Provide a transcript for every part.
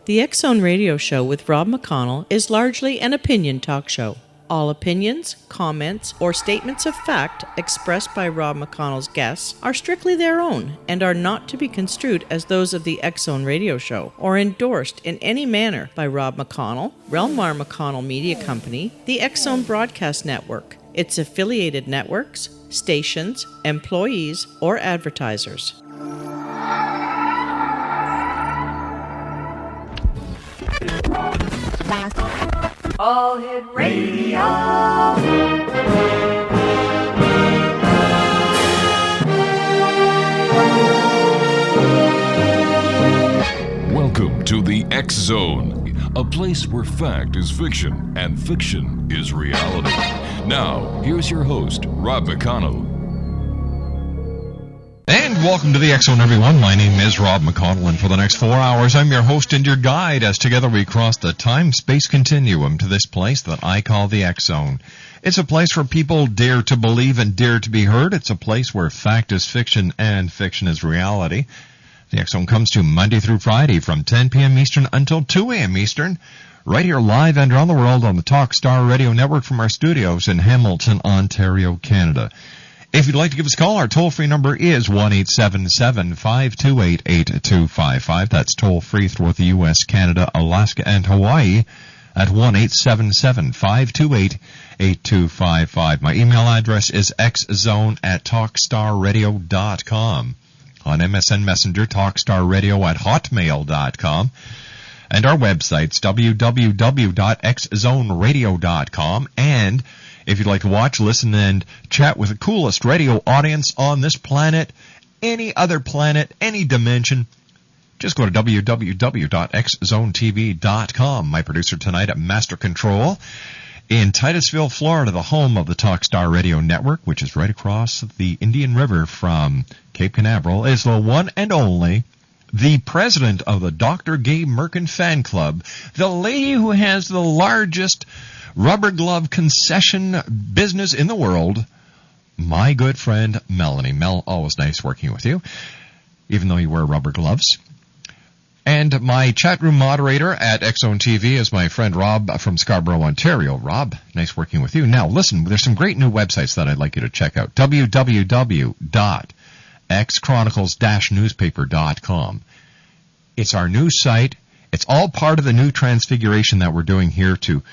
The X-Zone Radio Show with Rob McConnell is largely an opinion talk show. All opinions, comments, or statements of fact expressed by Rob McConnell's guests are strictly their own and are not to be construed as those of the X-Zone Radio Show or endorsed in any manner by Rob McConnell, Relmar McConnell Media Company, the X-Zone Broadcast Network, its affiliated networks, stations, employees, or advertisers. All Hit Radio. Welcome to the X-Zone, a place where fact is fiction and fiction is reality. Now, here's your host, Rob McConnell. And welcome to the X-Zone, everyone. My name is Rob McConnell, and for the next 4 hours, I'm your host and your guide as together we cross the time-space continuum to this place that I call the X-Zone. It's a place where people dare to believe and dare to be heard. It's a place where fact is fiction and fiction is reality. The X-Zone comes to Monday through Friday from 10 p.m. Eastern until 2 a.m. Eastern, right here live and around the world on the Talk Star Radio Network from our studios in Hamilton, Ontario, Canada. If you'd like to give us a call, our toll-free number is 1-877-528-8255. That's toll-free throughout the U.S., Canada, Alaska, and Hawaii at 1-877-528-8255. My email address is xzone@talkstarradio.com. On MSN Messenger, talkstarradio@hotmail.com. And our website's www.xzoneradio.com. And if you'd like to watch, listen, and chat with the coolest radio audience on this planet, any other planet, any dimension, just go to www.xzonetv.com. My producer tonight at Master Control in Titusville, Florida, the home of the Talkstar Radio Network, which is right across the Indian River from Cape Canaveral, is the one and only, the president of the Dr. Gabe Merkin fan club, the lady who has the largest rubber glove concession business in the world, my good friend Melanie. Mel, always nice working with you, even though you wear rubber gloves. And my chat room moderator at X-Zone TV is my friend Rob from Scarborough, Ontario. Rob, nice working with you. Now, listen, there's some great new websites that I'd like you to check out. www.xchronicles-newspaper.com. It's our news site. It's all part of the new transfiguration that we're doing here to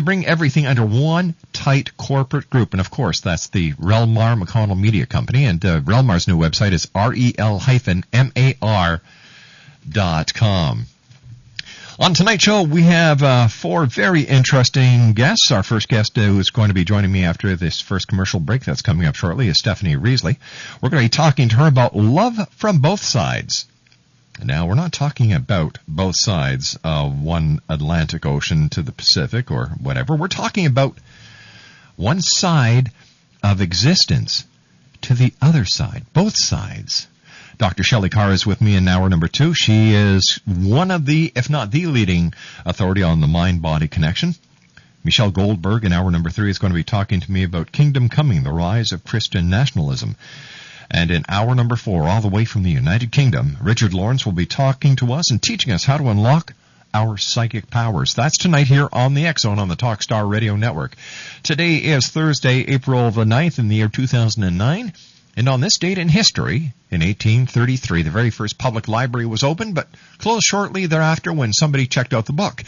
bring everything under one tight corporate group. And, of course, that's the Relmar McConnell Media Company. And Relmar's new website is rel-mar.com. On tonight's show, we have 4 very interesting guests. Our first guest who is going to be joining me after this first commercial break that's coming up shortly is Stephanie Riseley. We're going to be talking to her about love from both sides. Now, we're not talking about both sides of one Atlantic Ocean to the Pacific or whatever. We're talking about one side of existence to the other side, both sides. Dr. Shelley Carr is with me in hour number 2. She is one of the, if not the leading authority on the mind-body connection. Michelle Goldberg in hour number 3 is going to be talking to me about Kingdom Coming, the rise of Christian nationalism. And in hour number 4, all the way from the United Kingdom, Richard Lawrence will be talking to us and teaching us how to unlock our psychic powers. That's tonight here on the X-Zone on the Talkstar Radio Network. Today is Thursday, April the 9th in the year 2009. And on this date in history, in 1833, the very first public library was opened, but closed shortly thereafter when somebody checked out the book.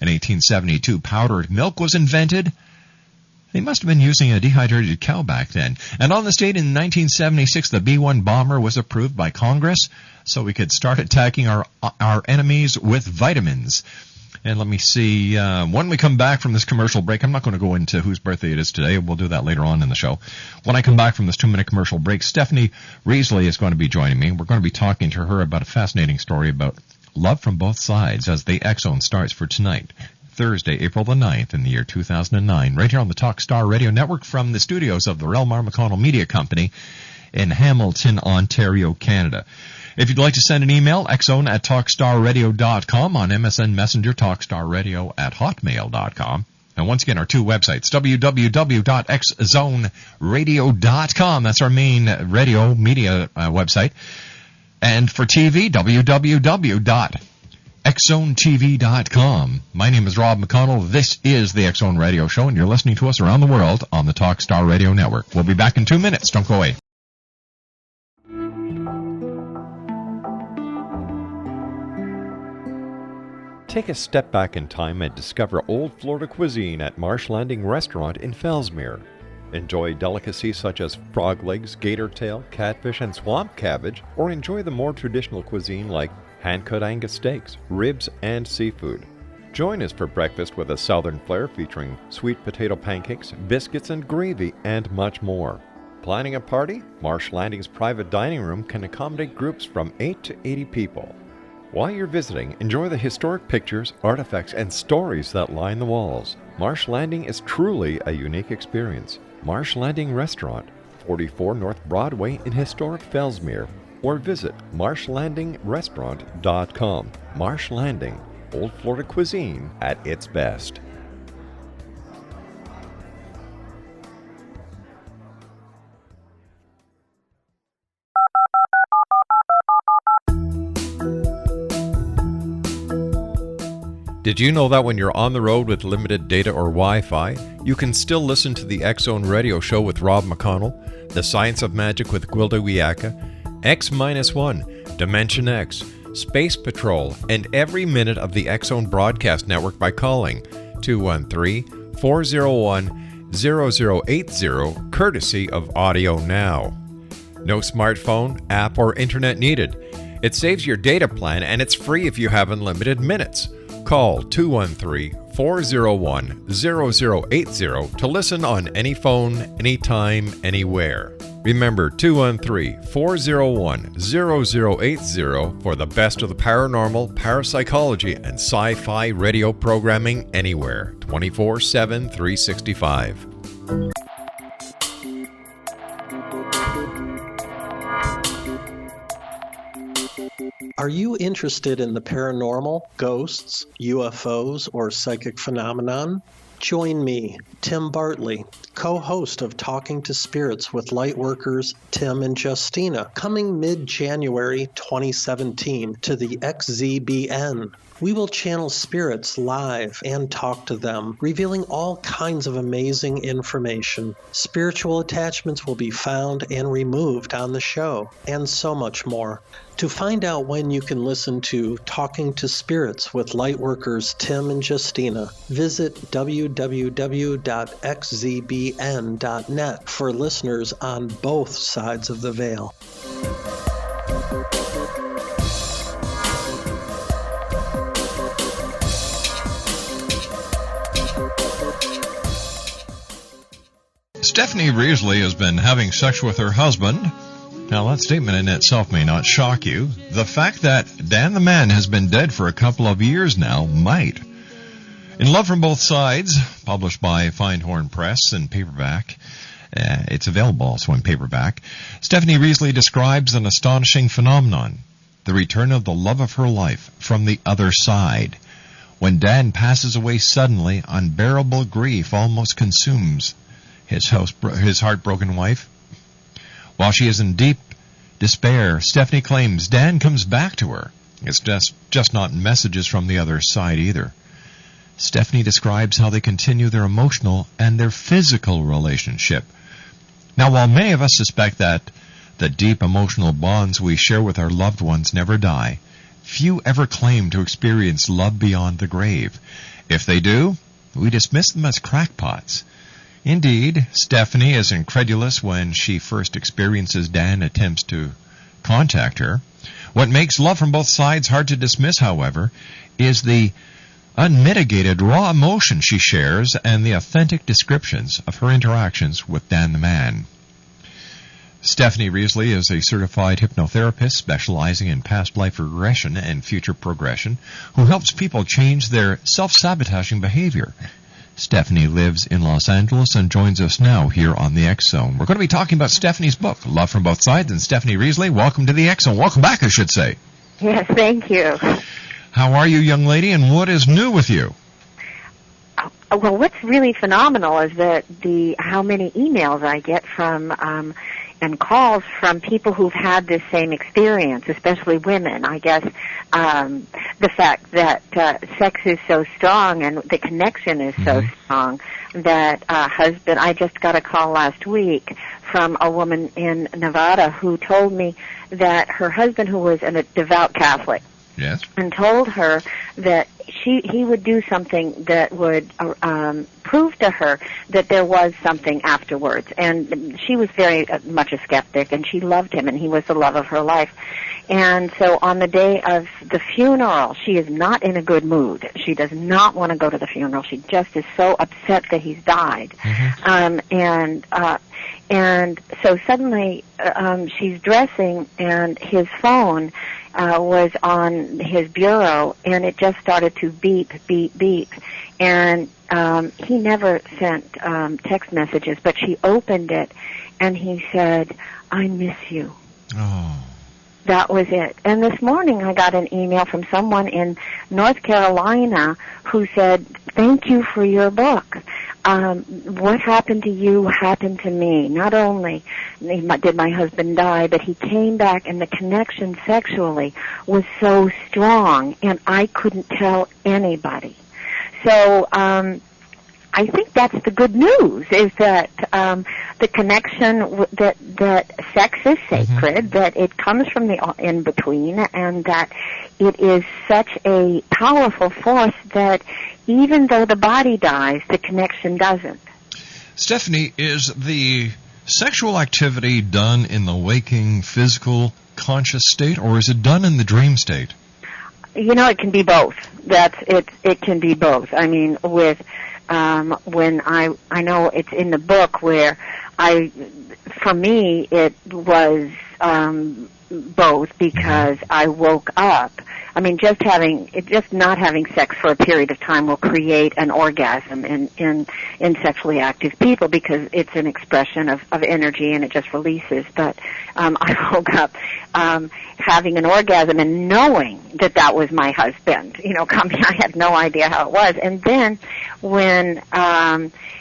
In 1872, powdered milk was invented. They must have been using a dehydrated cow back then. And on this date in 1976, the B-1 bomber was approved by Congress, so we could start attacking our enemies with vitamins. And let me see, when we come back from this commercial break, I'm not going to go into whose birthday it is today. We'll do that later on in the show. When I come back from this 2-minute commercial break, Stephanie Riseley is going to be joining me. We're going to be talking to her about a fascinating story about love from both sides as the X-Zone starts for tonight, Thursday, April the 9th in the year 2009, right here on the Talk Star Radio Network from the studios of the Relmar McConnell Media Company in Hamilton, Ontario, Canada. If you'd like to send an email, xzone@talkstarradio.com, on MSN Messenger, talkstarradio@hotmail.com. And once again, our 2 websites, www.xzoneradio.com. That's our main radio media website. And for TV, www.xzonetv.com. XZoneTV.com. My name is Rob McConnell. This is the X Zone Radio Show, and you're listening to us around the world on the Talkstar Radio Network. We'll be back in 2 minutes. Don't go away. Take a step back in time and discover old Florida cuisine at Marsh Landing Restaurant in Fellsmere. Enjoy delicacies such as frog legs, gator tail, catfish, and swamp cabbage, or enjoy the more traditional cuisine like hand-cut Angus steaks, ribs, and seafood. Join us for breakfast with a southern flair featuring sweet potato pancakes, biscuits and gravy, and much more. Planning a party? Marsh Landing's private dining room can accommodate groups from 8 to 80 people. While you're visiting, enjoy the historic pictures, artifacts, and stories that line the walls. Marsh Landing is truly a unique experience. Marsh Landing Restaurant, 44 North Broadway in historic Fellsmere, or visit marshlandingrestaurant.com. Marsh Landing, Old Florida cuisine at its best. Did you know that when you're on the road with limited data or Wi-Fi, you can still listen to the X Zone Radio Show with Rob McConnell, The Science of Magic with Gwilda Wiyaka, X-1, Dimension X, Space Patrol, and every minute of the X Zone Broadcast Network by calling 213-401-0080, courtesy of Audio Now. No smartphone, app, or internet needed. It saves your data plan and it's free if you have unlimited minutes. Call 213-401-0080 to listen on any phone, anytime, anywhere. Remember 213-401-0080 for the best of the paranormal, parapsychology, and sci-fi radio programming anywhere, 24/7, 365. Are you interested in the paranormal, ghosts, UFOs, or psychic phenomenon? Join me, Tim Bartley, co-host of Talking to Spirits with Lightworkers Tim and Justina, coming mid-January 2017 to the XZBN. We will channel spirits live and talk to them, revealing all kinds of amazing information. Spiritual attachments will be found and removed on the show, and so much more. To find out when you can listen to Talking to Spirits with Lightworkers Tim and Justina, visit www.xzbn.net for listeners on both sides of the veil. Stephanie Riseley has been having sex with her husband. Now, that statement in itself may not shock you. The fact that Dan the Man has been dead for a couple of years now might. In Love from Both Sides, published by Findhorn Press in paperback, it's available also in paperback, Stephanie Riseley describes an astonishing phenomenon, the return of the love of her life from the other side. When Dan passes away suddenly, unbearable grief almost consumes his heartbroken wife. While she is in deep despair, Stephanie claims Dan comes back to her. It's just not messages from the other side either. Stephanie describes how they continue their emotional and their physical relationship. Now, while many of us suspect that the deep emotional bonds we share with our loved ones never die, few ever claim to experience love beyond the grave. If they do, we dismiss them as crackpots. Indeed, Stephanie is incredulous when she first experiences Dan attempts to contact her. What makes Love from Both Sides hard to dismiss, however, is the unmitigated raw emotion she shares and the authentic descriptions of her interactions with Dan the Man. Stephanie Riseley is a certified hypnotherapist specializing in past life regression and future progression who helps people change their self-sabotaging behavior. Stephanie lives in Los Angeles and joins us now here on the X Zone. We're going to be talking about Stephanie's book, Love from Both Sides, and Stephanie Riseley, welcome to the X Zone. Welcome back, I should say. Yes, thank you. How are you, young lady, and what is new with you? Well, what's really phenomenal is that how many emails I get from and calls from people who've had this same experience, especially women. I guess the fact that sex is so strong and the connection is so strong that husband, I just got a call last week from a woman in Nevada who told me that her husband, who was a devout Catholic, Yes. and told her that he would do something that would prove to her that there was something afterwards. And she was very much a skeptic, and she loved him, and he was the love of her life. And so on the day of the funeral, she is not in a good mood. She does not want to go to the funeral. She just is so upset that he's died. And so suddenly she's dressing, and his phone was on his bureau, and it just started to beep, beep, beep. And he never sent text messages, but she opened it, and he said, "I miss you." Oh. That was it. And this morning I got an email from someone in North Carolina who said, "Thank you for your book. What happened to you happened to me. Not only did my husband die, but he came back, and the connection sexually was so strong, and I couldn't tell anybody." So I think that's the good news, is that the connection, that sex is sacred, that it comes from the in-between, and that it is such a powerful force that even though the body dies, the connection doesn't. Stephanie, is the sexual activity done in the waking, physical, conscious state, or is it done in the dream state? You know, it can be both. It can be both. I mean, with when I know it's in the book where for me it was both, because I woke up. I mean, just not having sex for a period of time will create an orgasm in sexually active people, because it's an expression of energy and it just releases. But I woke up having an orgasm and knowing that was my husband. You know, coming. I had no idea how it was. And then when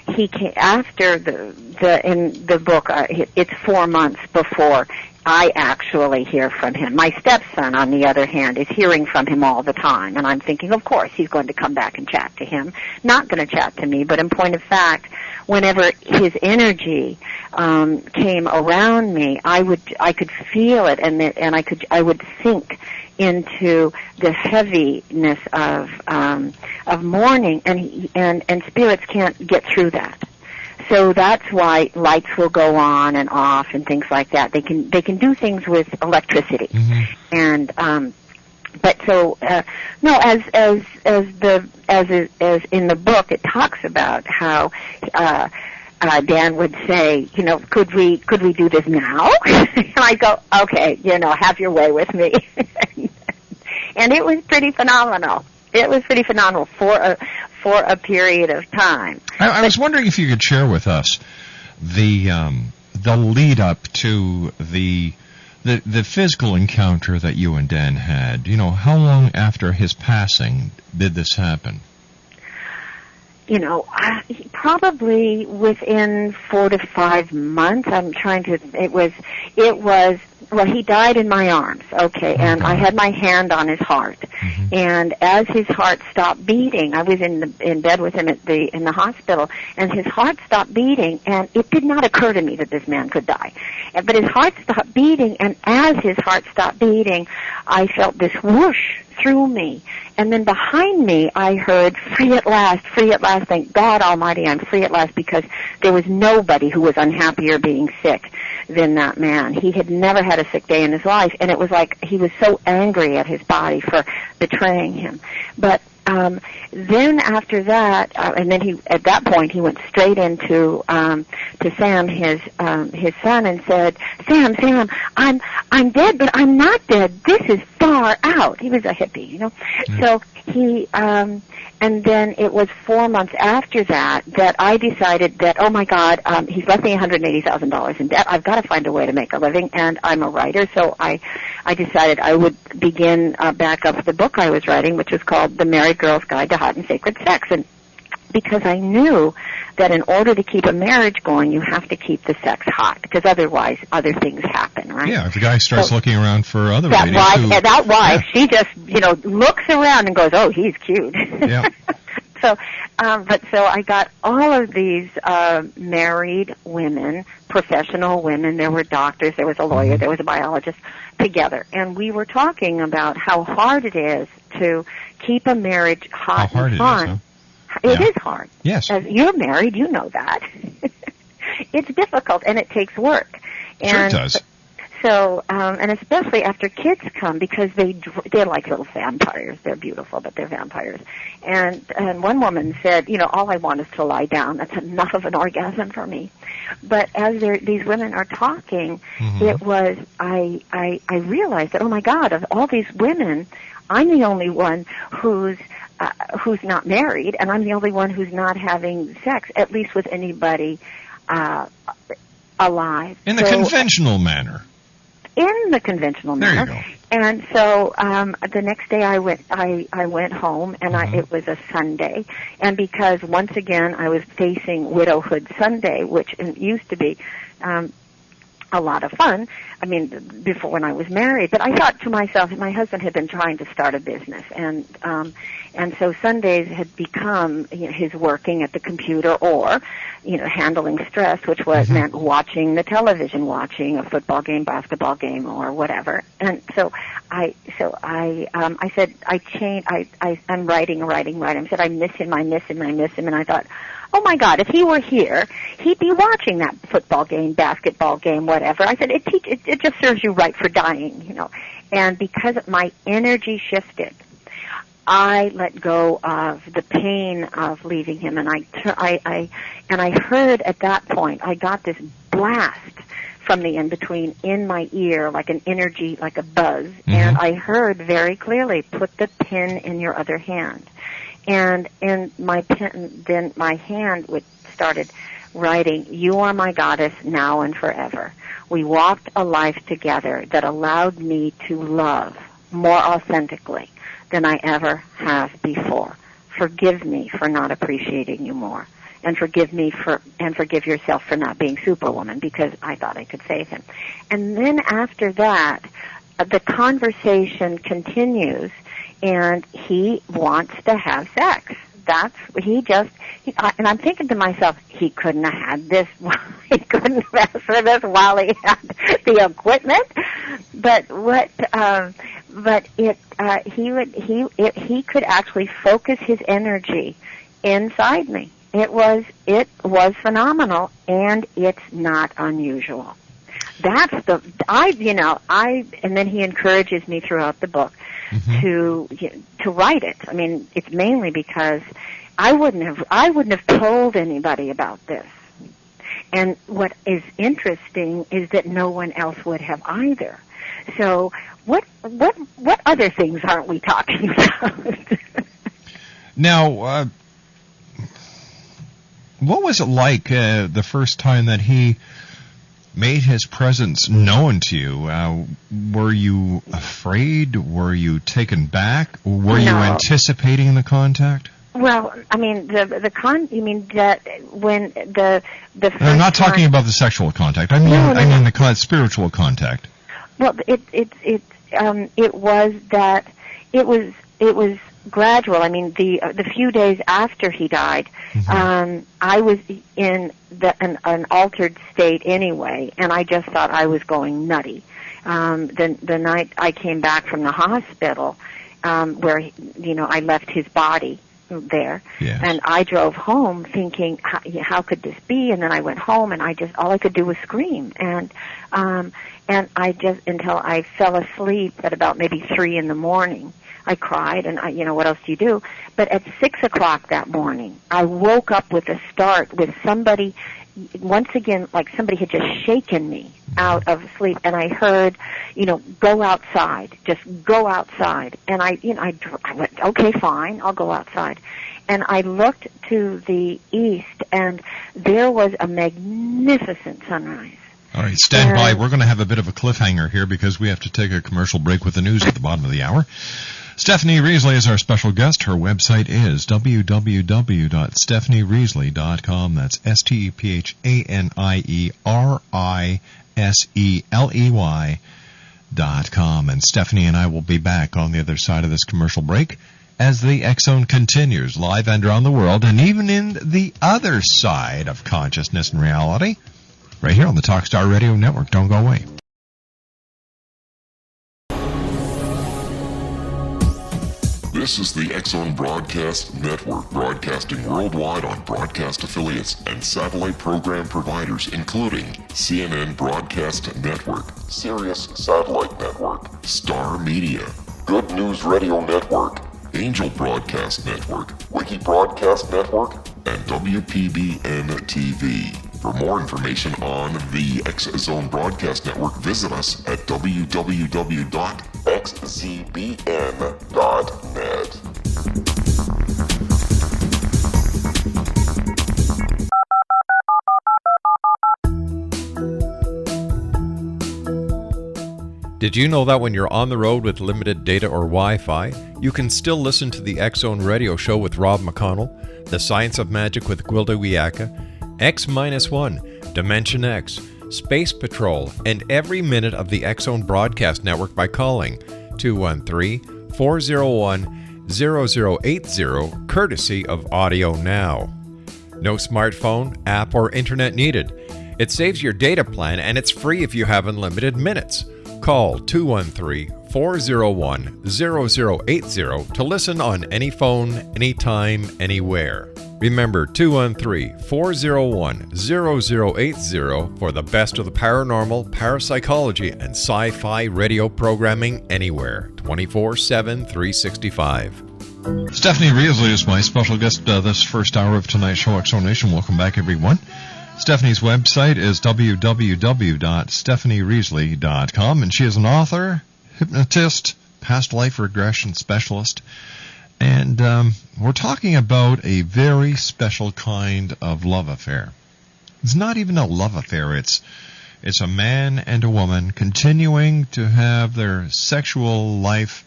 he came after in the book, it's 4 months before I actually hear from him. My stepson, on the other hand, is hearing from him all the time, and I'm thinking, of course, he's going to come back and chat to him. Not going to chat to me, but in point of fact, whenever his energy came around me, I could feel it, and I would sink into the heaviness of mourning, and spirits can't get through that. So that's why lights will go on and off and things like that. They can do things with electricity, and but so no, as in the book, it talks about how Dan would say, you know, could we do this now? And I go, okay, you know, have your way with me. And it was pretty phenomenal. It was pretty phenomenal for a period of time. I was wondering if you could share with us the lead up to the physical encounter that you and Dan had. You know, how long after his passing did this happen? You know, probably within 4 to 5 months. I'm trying to. It was. Well, he died in my arms. Okay, and I had my hand on his heart, and as his heart stopped beating, I was in bed with him in the hospital, and his heart stopped beating, and it did not occur to me that this man could die, but his heart stopped beating, and as his heart stopped beating, I felt this whoosh through me. And then behind me, I heard, free at last, thank God Almighty, I'm free at last, because there was nobody who was unhappier being sick than that man. He had never had a sick day in his life, and it was like he was so angry at his body for betraying him. But then after that, and then at that point, he went straight into to Sam, his son, and said, Sam, I'm dead, but I'm not dead. This is far out. He was a hippie, you know. So he, and then it was 4 months after that I decided that, oh my God, he's left me $180,000 in debt. I've got to find a way to make a living, and I'm a writer, so I decided I would begin back up the book I was writing, which was called The Married Girl's Guide to Hot and Sacred Sex. And because I knew that in order to keep a marriage going, you have to keep the sex hot, because otherwise other things happen, right? Yeah, if the guy starts So looking around for other that ladies wife, that wife, yeah. she just, looks around and goes, oh, he's cute. Yeah. So I got all of these married women, professional women. There were doctors, there was a lawyer, there was a biologist together, and we were talking about how hard it is to keep a marriage hot How hard and fun. it is, huh? It Yeah. is hard. Yes. As you're married, you know that. It's difficult and it takes work. Sure it does. So, and especially after kids come, because they're like little vampires. They're beautiful, but they're vampires. And one woman said, all I want is to lie down. That's enough of an orgasm for me. But as these women are talking, it was, I realized that, oh my God, of all these women, I'm the only one who's not married, and I'm the only one who's not having sex, at least with anybody alive. In the conventional manner. In the conventional manner. There you go. And so the next day I went home, and it was a Sunday. And because once again I was facing Widowhood Sunday, which used to be a lot of fun. I mean, before when I was married. But I thought to myself, my husband had been trying to start a business, and so Sundays had become his working at the computer or handling stress, which meant watching the television, watching a football game, basketball game, or whatever. And so I said I'm writing. I said I miss him, and I thought, oh my God, if he were here, he'd be watching that football game, basketball game, whatever. I said, it just serves you right for dying, And because my energy shifted, I let go of the pain of leaving him, and I heard at that point, I got this blast from the in-between in my ear, like an energy, like a buzz, and I heard very clearly, put the pen in your other hand. And my pen, then my hand started writing, you are my goddess now and forever. We walked a life together that allowed me to love more authentically than I ever have before. Forgive me for not appreciating you more. And forgive yourself for not being Superwoman, because I thought I could save him. And then after that, the conversation continues, and he wants to have sex. And I'm thinking to myself, he couldn't have had this. He couldn't have asked for this while he had the equipment. But he could actually focus his energy inside me. It was phenomenal, and it's not unusual. And then he encourages me throughout the book to write it. I mean, it's mainly because I wouldn't have told anybody about this. And what is interesting is that no one else would have either. So what other things aren't we talking about? Now, what was it like the first time that he made his presence known to you? Were you afraid? Were you taken back? Were you anticipating the contact? Well, I mean, you mean that when the first I'm not talking about the sexual contact. I mean the spiritual contact. Well, it was gradual. I mean, the few days after he died, I was in an altered state anyway, and I just thought I was going nutty. The night I came back from the hospital, where I left his body there, yes. And I drove home thinking, how could this be? And then I went home, and all I could do was scream, and I just until I fell asleep at about maybe 3 a.m. I cried, and what else do you do? But at 6 o'clock that morning, I woke up with a start with somebody, once again, like somebody had just shaken me out of sleep, and I heard, go outside, just go outside. And I went, okay, fine, I'll go outside. And I looked to the east, and there was a magnificent sunrise. All right, stand by. We're going to have a bit of a cliffhanger here because we have to take a commercial break with the news at the bottom of the hour. Stephanie Riseley is our special guest. Her website is www.stephanieriseley.com. That's StephanieRiseley.com. And Stephanie and I will be back on the other side of this commercial break as the X-Zone continues live and around the world, and even in the other side of consciousness and reality, right here on the Talkstar Radio Network. Don't go away. This is the X-Zone Broadcast Network, broadcasting worldwide on broadcast affiliates and satellite program providers, including CNN Broadcast Network, Sirius Satellite Network, Star Media, Good News Radio Network, Angel Broadcast Network, Wiki Broadcast Network, and WPBN TV. For more information on the X-Zone Broadcast Network, visit us at www.xzbn.net. Did you know that when you're on the road with limited data or Wi-Fi, you can still listen to the X-Zone Radio Show with Rob McConnell, The Science of Magic with Gwilda Wiyaka, X-1, Dimension X, Space Patrol, and every minute of the X-Zone Broadcast Network by calling 213-401-0080, courtesy of Audio Now. No smartphone, app, or internet needed. It saves your data plan, and it's free if you have unlimited minutes. Call 213-401-0080 to listen on any phone, anytime, anywhere. Remember, 213-401-0080 for the best of the paranormal, parapsychology, and sci-fi radio programming anywhere, 24/7, 365. Stephanie Riseley is my special guest this first hour of tonight's show, X-Zone Nation. Welcome back, everyone. Stephanie's website is www.stephanieriseley.com, and she is an author, hypnotist, past life regression specialist, and we're talking about a very special kind of love affair. It's not even a love affair. It's a man and a woman continuing to have their sexual life,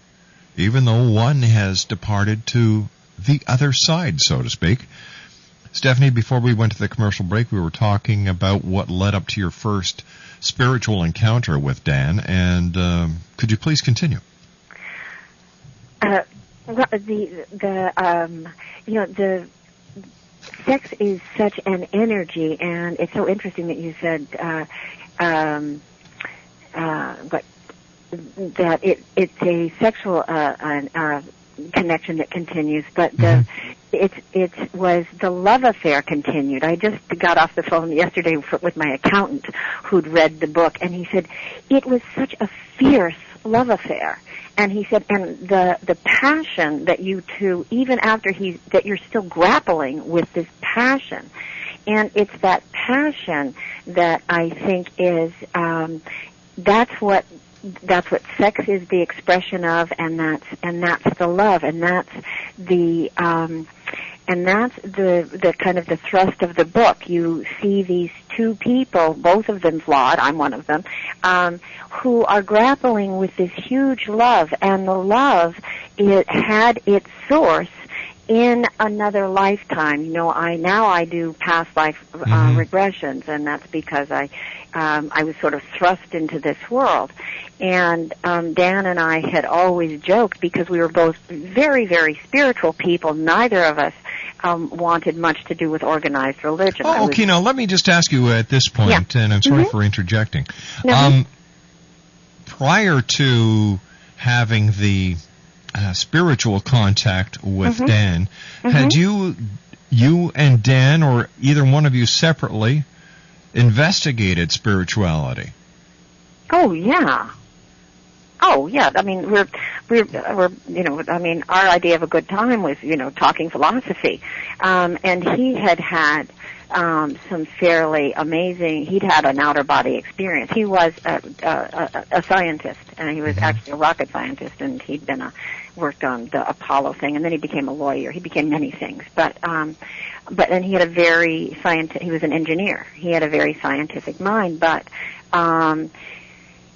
even though one has departed to the other side, so to speak. Stephanie, before we went to the commercial break, we were talking about what led up to your first spiritual encounter with Dan, and could you please continue? Well, the sex is such an energy, and it's so interesting that you said that it's a sexual connection that continues, but it was the love affair continued. I just got off the phone yesterday with my accountant who'd read the book, and he said it was such a fierce love affair. And he said, and the passion that you two, even after that you're still grappling with this passion. And it's that passion that I think is, that's what sex is the expression of, and that's the love, and that's the kind of the thrust of the book. You see these two people, both of them flawed, I'm one of them, who are grappling with this huge love, and the love, it had its source in another lifetime. You know, I do past life regressions, and that's because I was sort of thrust into this world. And Dan and I had always joked, because we were both very, very spiritual people. Neither of us wanted much to do with organized religion. Oh, okay. Now, let me just ask you at this point, and I'm sorry for interjecting. Prior to having the spiritual contact with Dan, had you and Dan, or either one of you separately, investigated spirituality? Oh yeah. I mean, we're I mean, our idea of a good time was, talking philosophy. And he had some fairly amazing, he'd had an outer body experience. He was a scientist, and he was actually a rocket scientist, and he'd been worked on the Apollo thing, and then he became a lawyer. He became many things, but then he had he was an engineer. He had a very scientific mind, but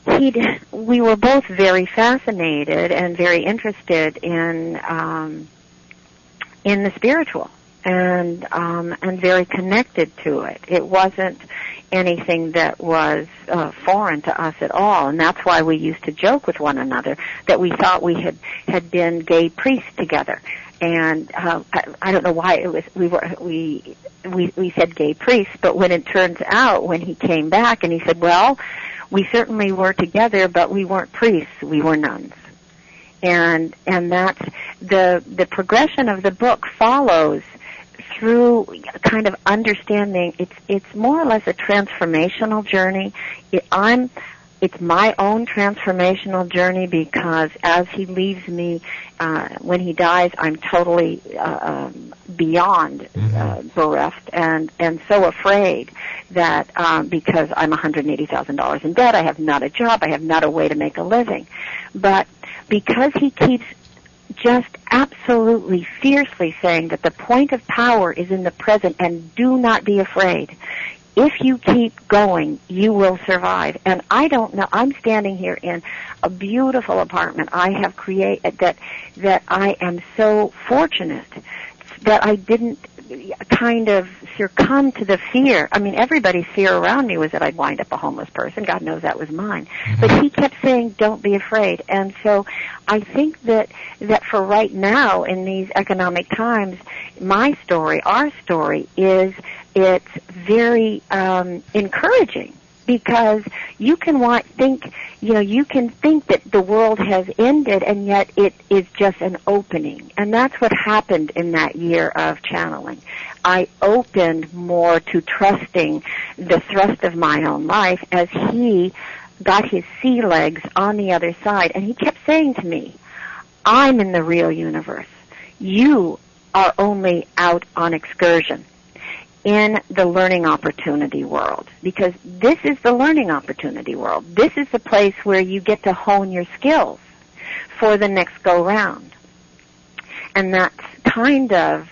we were both very fascinated and very interested in the spiritual, and very connected to it. It wasn't anything that was foreign to us at all, and that's why we used to joke with one another that we thought we had been gay priests together. And I don't know why it was we said gay priests, but when it turns out, when he came back and he said, well, we certainly were together, but we weren't priests, we were nuns. And that's the progression of the book follows through kind of understanding. It's more or less a transformational journey. It's my own transformational journey, because as he leaves me, when he dies, I'm totally beyond bereft and so afraid that because I'm $180,000 in debt, I have not a job, I have not a way to make a living. But because he keeps just absolutely fiercely saying that the point of power is in the present and do not be afraid. If you keep going, you will survive. And I don't know, I'm standing here in a beautiful apartment I have created that I am so fortunate that I didn't kind of succumb to the fear. I mean, everybody's fear around me was that I'd wind up a homeless person. God knows that was mine. But he kept saying, don't be afraid. And so I think that for right now, in these economic times, my story, our story, it's very encouraging, because you can think that the world has ended, and yet it is just an opening. And that's what happened in that year of channeling. I opened more to trusting the thrust of my own life as he got his sea legs on the other side. And he kept saying to me, I'm in the real universe. You are only out on excursion in the learning opportunity world, because this is the learning opportunity world. This is the place where you get to hone your skills for the next go-round. And that's kind of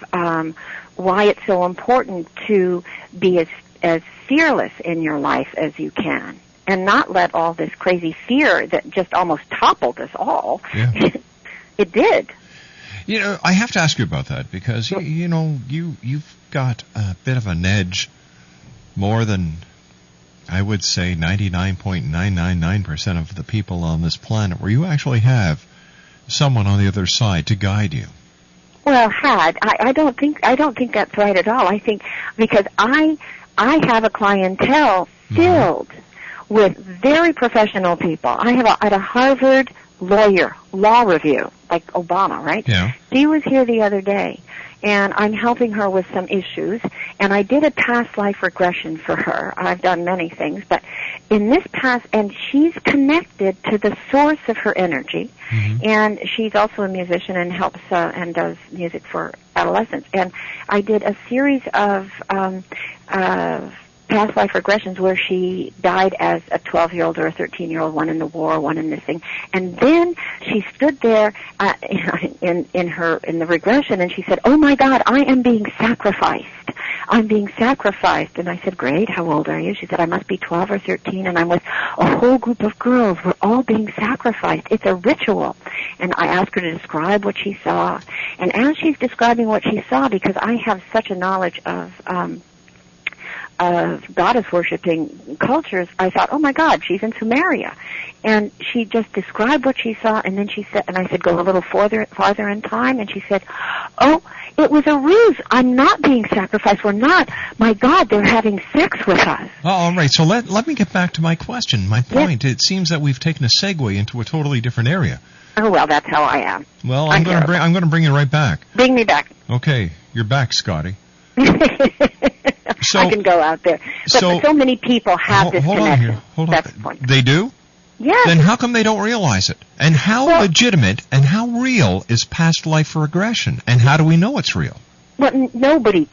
why it's so important to be as fearless in your life as you can, and not let all this crazy fear that just almost toppled us all. Yeah. It did. I have to ask you about that, because you've got a bit of an edge, more than, I would say, 99.999% of the people on this planet, where you actually have someone on the other side to guide you. Well, I don't think that's right at all. I think because I have a clientele filled with very professional people. I have at a Harvard lawyer, law review, like Obama, right? Yeah. She was here the other day, and I'm helping her with some issues, and I did a past life regression for her. I've done many things, but in this past, and she's connected to the source of her energy, and she's also a musician and helps and does music for adolescents. And I did a series of past life regressions where she died as a 12-year-old or a 13-year-old, one in the war, one in this thing. And then she stood there in the regression, and she said, "Oh my God, I am being sacrificed. I'm being sacrificed." And I said, "Great, how old are you?" She said, "I must be 12 or 13, and I'm with a whole group of girls. We're all being sacrificed. It's a ritual." And I asked her to describe what she saw. And as she's describing what she saw, because I have such a knowledge of goddess-worshipping cultures, I thought, oh my God, she's in Sumeria. And she just described what she saw, and then she said, and I said, go a little farther in time, and she said, oh, it was a ruse. I'm not being sacrificed. We're not. My God, they're having sex with us. Oh, all right, so let me get back to my question, my point. Yes. It seems that we've taken a segue into a totally different area. Oh, well, that's how I am. Well, I'm going to bring you right back. Bring me back. Okay, you're back, Scotty. I can go out there. But so many people have this connection. Hold on. That's the point. They do? Yes. Then how come they don't realize it? And how legitimate and how real is past life regression? And how do we know it's real? Well, nobody's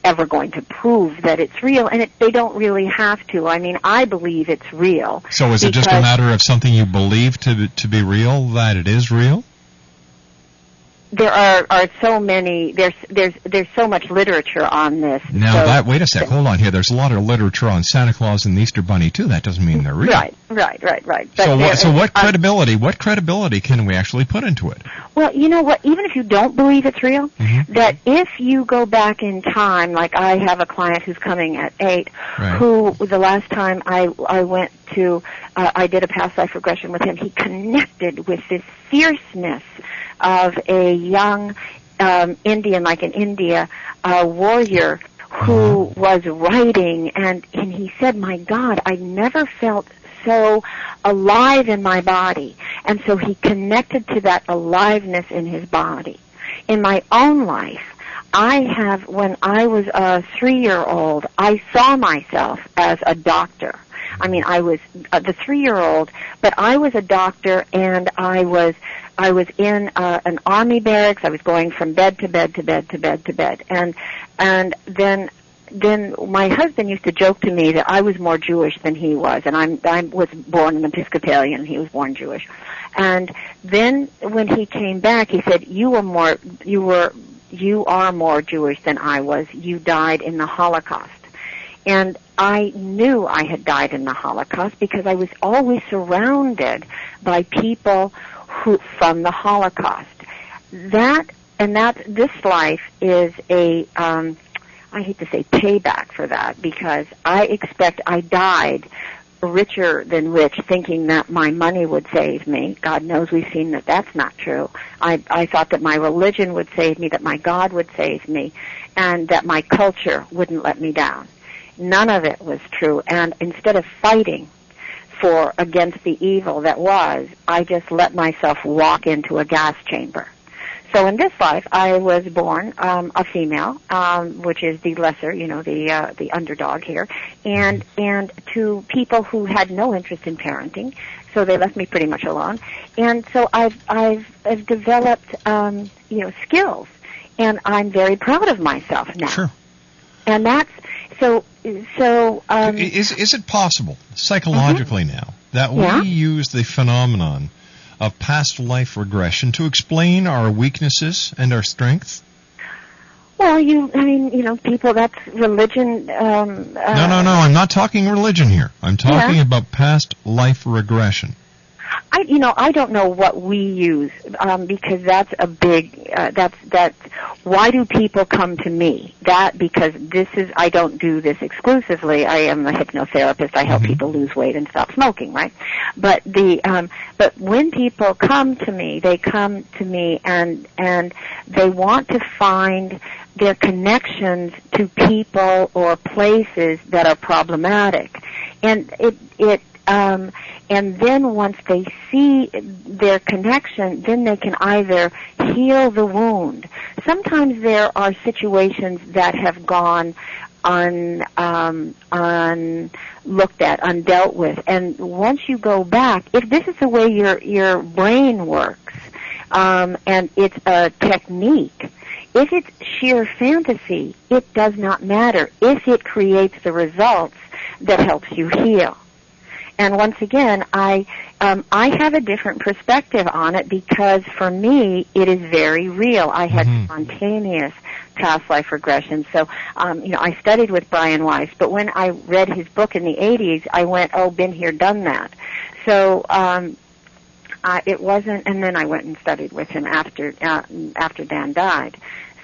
ever going to prove that it's real, and they don't really have to. I mean, I believe it's real. So is it just a matter of something you believe to be real, that it is real? there are so many. There's so much literature on this. Now, wait a sec. Hold on here. There's a lot of literature on Santa Claus and the Easter Bunny too. That doesn't mean they're real. Right. So what credibility can we actually put into it? Well, you know what? Even if you don't believe it's real, that if you go back in time, like I have a client who's coming at 8, who the last time I went to, I did a past life regression with him. He connected with this fierceness of a young Indian, like in India, warrior who was writing, and he said, "My God, I never felt so alive in my body." And so he connected to that aliveness in his body. In my own life, when I was a 3-year-old, I saw myself as a doctor. I mean, I was the 3-year-old, but I was a doctor, and I was in an army barracks. I was going from bed to bed to bed to bed to bed, and then my husband used to joke to me that I was more Jewish than he was, and I was born an Episcopalian, and he was born Jewish. And then when he came back, he said, "You are more Jewish than I was. You died in the Holocaust." And I knew I had died in the Holocaust because I was always surrounded by people from the Holocaust. This life is a, I hate to say payback for that, because I died richer than rich, thinking that my money would save me. God knows we've seen that that's not true. I thought that my religion would save me, that my God would save me, and that my culture wouldn't let me down. None of it was true. And instead of fighting against the evil that was, I just let myself walk into a gas chamber. So in this life, I was born a female, which is the lesser, the underdog here, and to people who had no interest in parenting, so they left me pretty much alone. And so I've developed skills, and I'm very proud of myself now. Sure. And that's so. Is it possible psychologically now that we use the phenomenon of past life regression to explain our weaknesses and our strengths? Well, people, that's religion. No, I'm not talking religion here. I'm talking about past life regression. I don't know what we use, because that's a big, that's, why do people come to me? Because I don't do this exclusively. I am a hypnotherapist. I help people lose weight and stop smoking, right? But but when people come to me, they come to me and they want to find their connections to people or places that are problematic. And and then once they see their connection, then they can either heal the wound. Sometimes there are situations that have gone unlooked at, undealt with. And once you go back, if this is the way your brain works, and it's a technique, if it's sheer fantasy, it does not matter if it creates the results that helps you heal. And once again, I have a different perspective on it, because for me, it is very real. I had spontaneous past life regression. So, I studied with Brian Weiss, but when I read his book in the 80s, I went, been here, done that. So, it wasn't, and then I went and studied with him after Dan died,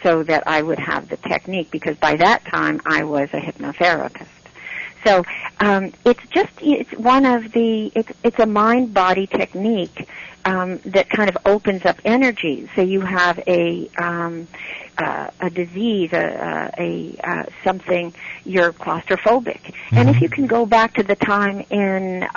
so that I would have the technique, because by that time, I was a hypnotherapist. So it's one of it's a mind-body technique that kind of opens up energy. So you have a disease, something, you're claustrophobic. And if you can go back to the time in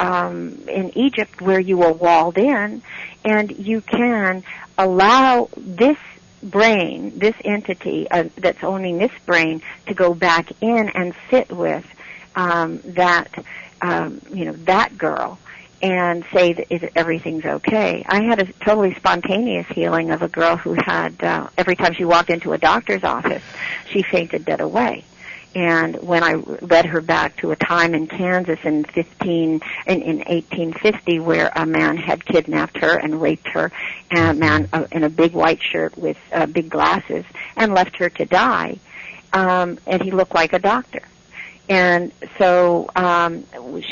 Egypt where you were walled in, and you can allow this brain, this entity that's owning this brain, to go back in and sit with that girl and say that everything's okay. I had a totally spontaneous healing of a girl who had, every time she walked into a doctor's office, she fainted dead away. And when I led her back to a time in Kansas in 1850 where a man had kidnapped her and raped her, and a man in a big white shirt with big glasses, and left her to die, and he looked like a doctor. And so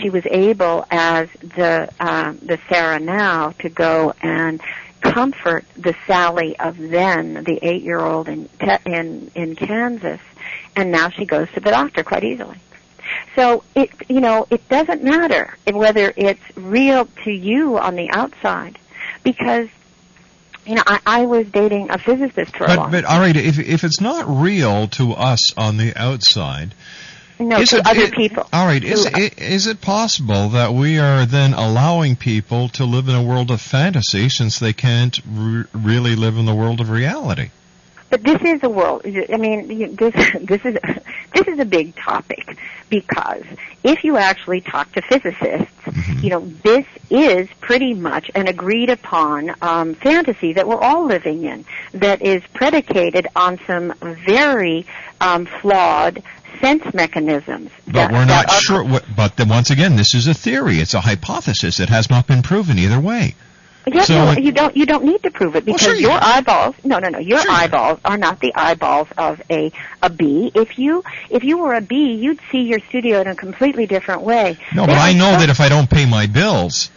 she was able, as the Sarah now, to go and comfort the Sally of then, the 8-year-old in Kansas, and now she goes to the doctor quite easily. So it doesn't matter whether it's real to you on the outside, because I was dating a physicist for a long time. But all right, if it's not real to us on the outside. No, to other people. All right. Is it possible that we are then allowing people to live in a world of fantasy since they can't really live in the world of reality? But this is a world. I mean, this is a big topic, because if you actually talk to physicists, this is pretty much an agreed upon fantasy that we're all living in, that is predicated on some very flawed sense mechanisms. But we're not sure. But then once again, this is a theory. It's a hypothesis. It has not been proven either way. Yes, so, you don't need to prove it, because your eyeballs. No. Your eyeballs are not the eyeballs of a bee. If you were a bee, you'd see your studio in a completely different way. No, but I know that if I don't pay my bills,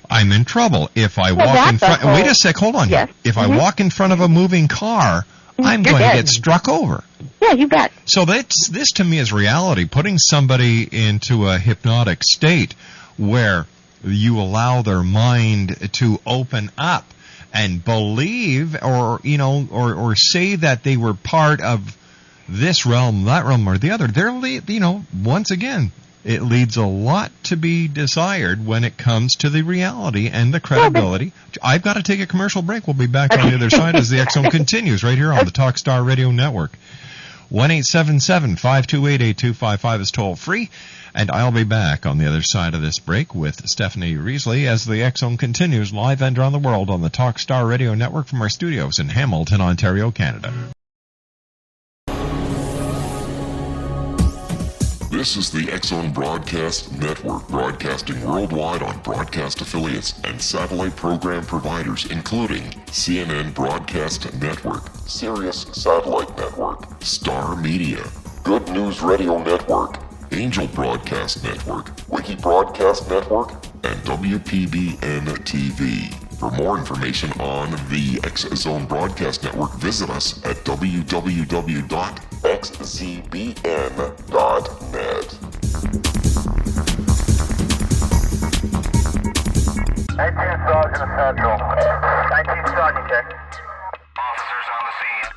I'm in trouble. If I walk in front. Wait a sec. Hold on. Yes. If I walk in front of a moving car, I'm going to get struck over. Yeah, you bet. So this to me is reality. Putting somebody into a hypnotic state where you allow their mind to open up and believe, or say that they were part of this realm, that realm, or the other. Once again, it leads a lot to be desired when it comes to the reality and the credibility. I've got to take a commercial break. We'll be back on the other side as the X Zone continues right here on the Talkstar Radio Network. 1-877-528-8255 is toll free. And I'll be back on the other side of this break with Stephanie Riseley as the X Zone continues live and around the world on the Talkstar Radio Network from our studios in Hamilton, Ontario, Canada. This is the X Zone Broadcast Network, broadcasting worldwide on broadcast affiliates and satellite program providers, including CNN Broadcast Network, Sirius Satellite Network, Star Media, Good News Radio Network, Angel Broadcast Network, Wiki Broadcast Network, and WPBN TV. For more information on the X Zone Broadcast Network, visit us at www.xzbn.net. 19 Sergeant Central. 19 Sergeant, check. Officers on the scene.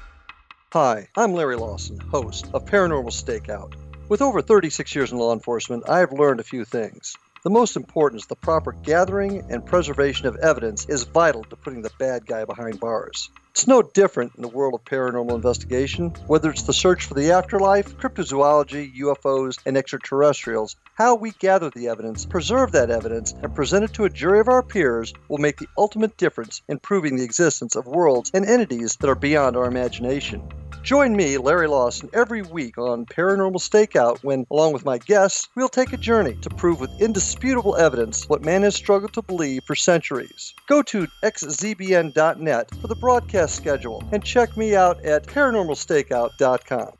Hi, I'm Larry Lawson, host of Paranormal Stakeout. With over 36 years in law enforcement, I have learned a few things. The most important is the proper gathering and preservation of evidence is vital to putting the bad guy behind bars. It's no different in the world of paranormal investigation. Whether it's the search for the afterlife, cryptozoology, UFOs, and extraterrestrials, how we gather the evidence, preserve that evidence, and present it to a jury of our peers will make the ultimate difference in proving the existence of worlds and entities that are beyond our imagination. Join me, Larry Lawson, every week on Paranormal Stakeout when, along with my guests, we'll take a journey to prove with indisputable evidence what man has struggled to believe for centuries. Go to xzbn.net for the broadcast schedule and check me out at paranormalstakeout.com.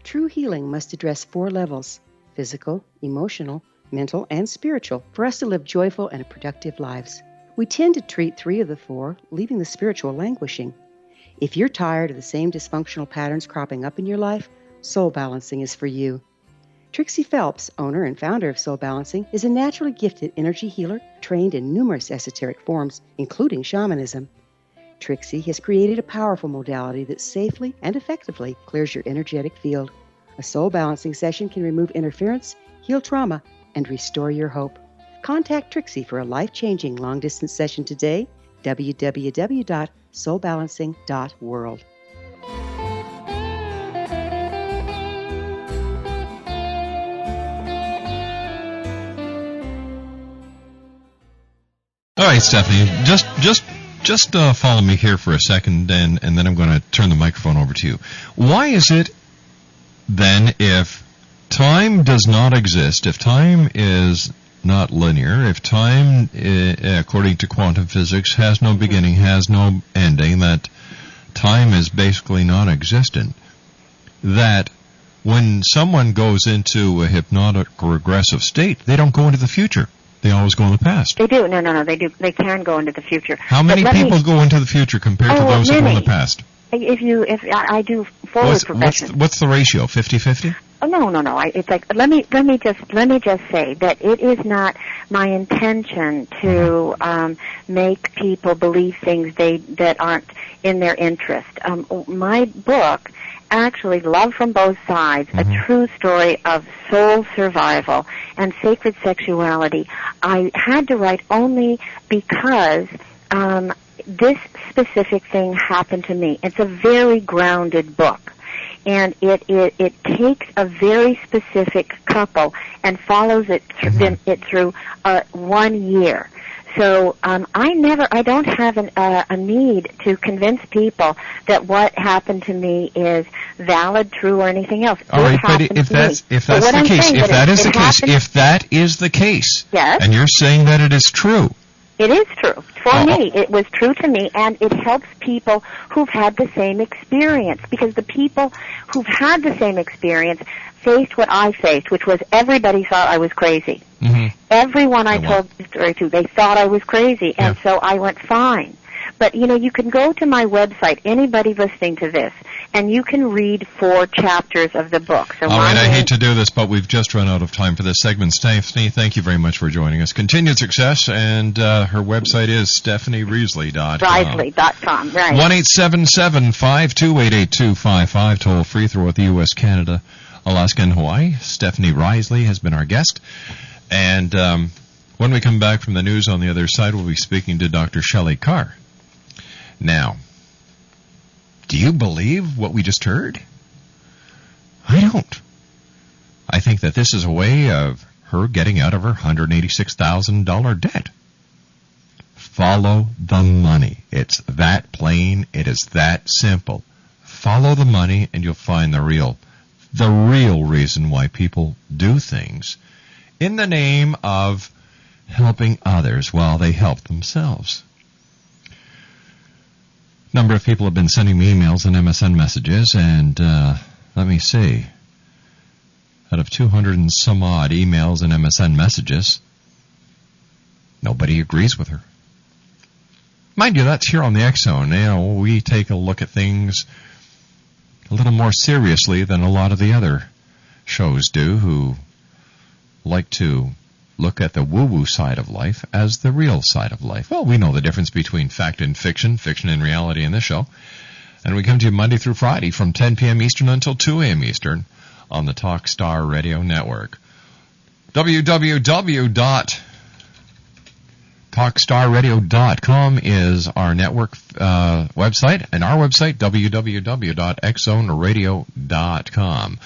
True healing must address 4 levels: physical, emotional, mental, and spiritual, for us to live joyful and productive lives. We tend to treat 3 of the 4, leaving the spiritual languishing. If you're tired of the same dysfunctional patterns cropping up in your life, Soul Balancing is for you. Trixie Phelps, owner and founder of Soul Balancing, is a naturally gifted energy healer trained in numerous esoteric forms, including shamanism. Trixie has created a powerful modality that safely and effectively clears your energetic field. A soul balancing session can remove interference, heal trauma, and restore your hope. Contact Trixie for a life-changing long-distance session today. www.soulbalancing.world. right, Stephanie. Just follow me here for a second, and then I'm going to turn the microphone over to you. Why is it then, if time does not exist, if time is not linear, if time, according to quantum physics, has no beginning, has no ending, that time is basically non-existent, that when someone goes into a hypnotic regressive state, they don't go into the future. They always go in the past. They do. No, they do. They can go into the future. How many people go into the future compared to those who go in the past? If I do forward progression. What's the ratio? 50-50? Oh, no. It's like let me just say that it is not my intention to make people believe things that aren't in their interest. My book, actually, Love from Both Sides, a true story of soul survival and sacred sexuality, I had to write only because this specific thing happened to me. It's a very grounded book. And it takes a very specific couple and follows it through 1 year. So I don't have a need to convince people that what happened to me is valid, true, or anything else. All right, but if that's the case, yes, and you're saying that it is true. It is true. For me, it was true to me, and it helps people who've had the same experience, because the people who've had the same experience faced what I faced, which was everybody thought I was crazy. Mm-hmm. Everyone I told the story to, they thought I was crazy, and so I went fine. But, you can go to my website, anybody listening to this, and you can read 4 chapters of the book. So all right, I hate to do this, but we've just run out of time for this segment. Stephanie, thank you very much for joining us. Continued success, and her website is StephanieRiseley.com. Riseley.com, right. 1-877-528-8255, toll free throughout the U.S., Canada, Alaska, and Hawaii. Stephanie Riseley has been our guest. And when we come back from the news on the other side, we'll be speaking to Dr. Shelley Carr. Now, do you believe what we just heard? I don't. I think that this is a way of her getting out of her $186,000 debt. Follow the money. It's that plain. It is that simple. Follow the money and you'll find the real reason why people do things in the name of helping others while they help themselves. Number of people have been sending me emails and MSN messages, and let me see. Out of 200 and some odd emails and MSN messages, nobody agrees with her. Mind you, that's here on the X-Zone. We take a look at things a little more seriously than a lot of the other shows do, who like to look at the woo-woo side of life as the real side of life. Well, we know the difference between fact and fiction and reality in this show. And we come to you Monday through Friday from 10 p.m. Eastern until 2 a.m. Eastern on the Talkstar Radio Network. www.talkstarradio.com is our network website, and our website, www.xzoneradio.com.